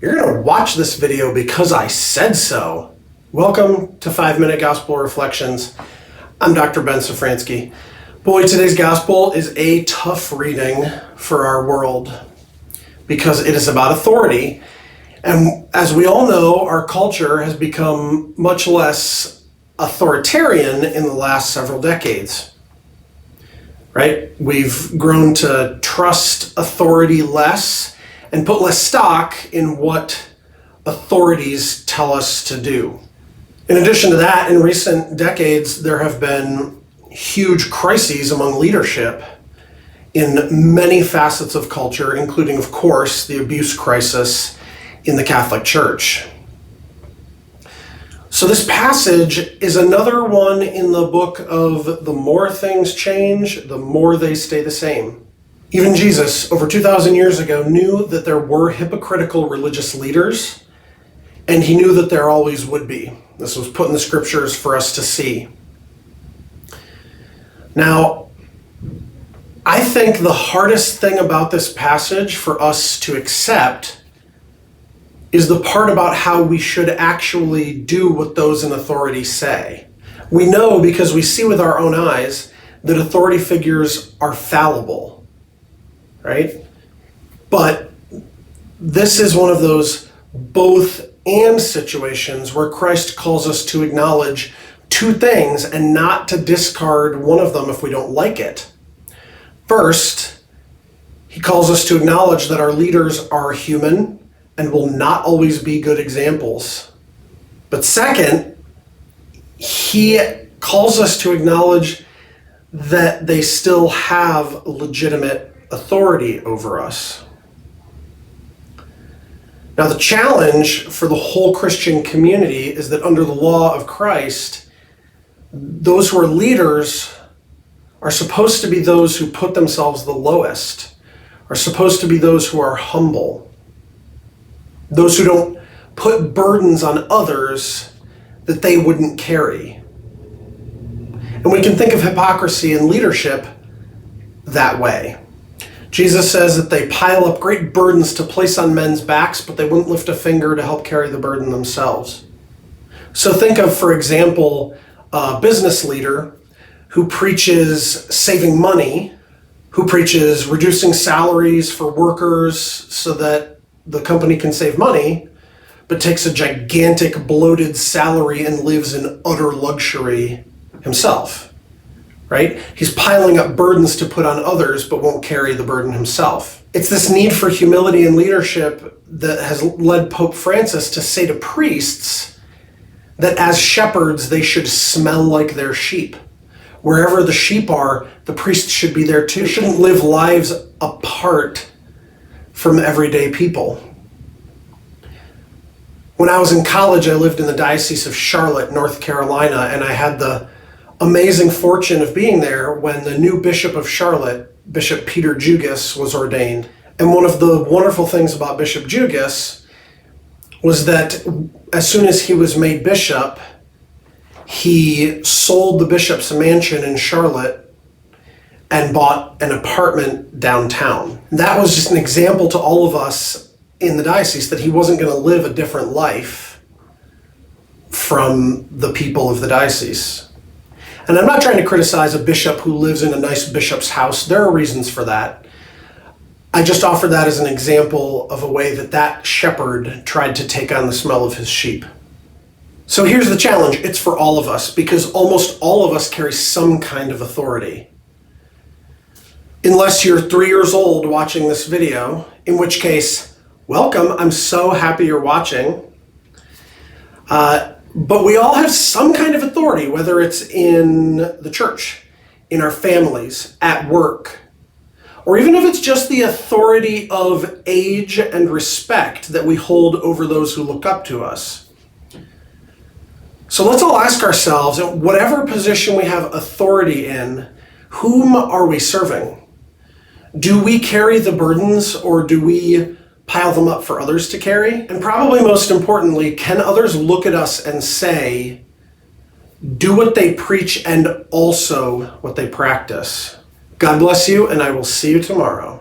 You're going to watch this video because I said so. Welcome to 5-Minute Gospel Reflections. I'm Dr. Ben Safransky. Boy, today's gospel is a tough reading for our world because it is about authority. And as we all know, our culture has become much less authoritarian in the last several decades. Right? We've grown to trust authority less and put less stock in what authorities tell us to do. In addition to that, in recent decades, there have been huge crises among leadership in many facets of culture, including, of course, the abuse crisis in the Catholic Church. So this passage is another one in the book of the more things change, the more they stay the same. Even Jesus, over 2,000 years ago, knew that there were hypocritical religious leaders, and he knew that there always would be. This was put in the scriptures for us to see. Now, I think the hardest thing about this passage for us to accept is the part about how we should actually do what those in authority say. We know because we see with our own eyes that authority figures are fallible. Right? But this is one of those both and situations where Christ calls us to acknowledge two things and not to discard one of them if we don't like it. First, he calls us to acknowledge that our leaders are human and will not always be good examples. But second, he calls us to acknowledge that they still have legitimate authority over us. Now, the challenge for the whole Christian community is that under the law of Christ, those who are leaders are supposed to be those who put themselves the lowest, are supposed to be those who are humble, those who don't put burdens on others that they wouldn't carry. And we can think of hypocrisy in leadership that way. Jesus says that they pile up great burdens to place on men's backs, but they wouldn't lift a finger to help carry the burden themselves. So think of, for example, a business leader who preaches saving money, who preaches reducing salaries for workers so that the company can save money, but takes a gigantic bloated salary and lives in utter luxury himself. Right? He's piling up burdens to put on others, but won't carry the burden himself. It's this need for humility and leadership that has led Pope Francis to say to priests that as shepherds, they should smell like their sheep. Wherever the sheep are, the priests should be there too. They shouldn't live lives apart from everyday people. When I was in college, I lived in the Diocese of Charlotte, North Carolina, and I had the amazing fortune of being there when the new Bishop of Charlotte, Bishop Peter Jugas, was ordained. And one of the wonderful things about Bishop Jugas was that as soon as he was made bishop, he sold the bishop's mansion in Charlotte and bought an apartment downtown. That was just an example to all of us in the diocese that he wasn't going to live a different life from the people of the diocese. And I'm not trying to criticize a bishop who lives in a nice bishop's house. There are reasons for that. I just offer that as an example of a way that that shepherd tried to take on the smell of his sheep. So here's the challenge. It's for all of us because almost all of us carry some kind of authority. Unless you're 3 years old watching this video, in which case, welcome. I'm so happy you're watching. But we all have some kind of authority, whether it's in the church, in our families, at work, or even if it's just the authority of age and respect that we hold over those who look up to us. So let's all ask ourselves, in whatever position we have authority in, whom are we serving? Do we carry the burdens or do we pile them up for others to carry? And probably most importantly, can others look at us and say, do what they preach and also what they practice? God bless you, and I will see you tomorrow.